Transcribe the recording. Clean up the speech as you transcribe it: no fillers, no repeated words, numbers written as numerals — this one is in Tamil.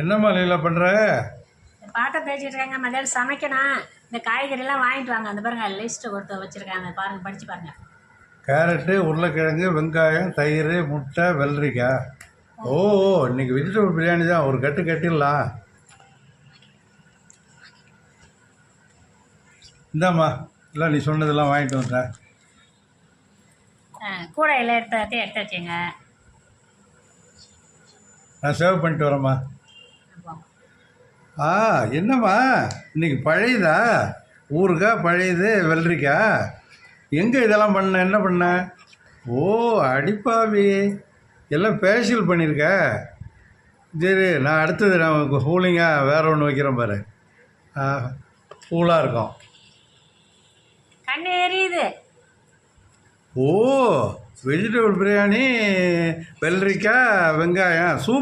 என்னம்மா லீலா பண்ணுற? பாட்டை பேசிட்டு இருக்காங்க. மதியானம் சமைக்கணும். இந்த காய்கறிலாம் வாங்கிட்டு வாங்க. அந்த பாருங்க லிஸ்ட்டு கொடுத்து வச்சுருக்காங்க, பாருங்கள், படித்து பாருங்கள். கேரட்டு, உருளைக்கிழங்கு, வெங்காயம், தயிர், முட்டை, வெள்ளரிக்காய். ஓ, இன்னைக்கு வெஜிடபிள் பிரியாணி தான். ஒரு கட்டு கட்டிடலாம். இந்தாம்மா, இல்லை நீ சொன்னதெல்லாம் வாங்கிட்டு வந்தேன். கூடையில் எடுத்து வச்சுங்க. நான் சேவ் பண்ணிட்டு வரேம்மா. என்னம்மா இன்னைக்கு பழையதா? ஊறுகாய் பழையது, வெள்ளரிக்காய். எங்கே இதெல்லாம் பண்ண? என்ன பண்ண? ஓ, அடிப்பாவி, எல்லாம் ஃபேஷியல் பண்ணியிருக்க. சரி, நான் அடுத்தது நான் கூலிங்காக வேறு ஒன்று வைக்கிறேன் பாரு. கூலாக இருக்கும். கண்ணு எரியுது. ஓ, வெஜிடபிள் பிரியாணி, வெள்ளரிக்காய், வெங்காயம், சூப்.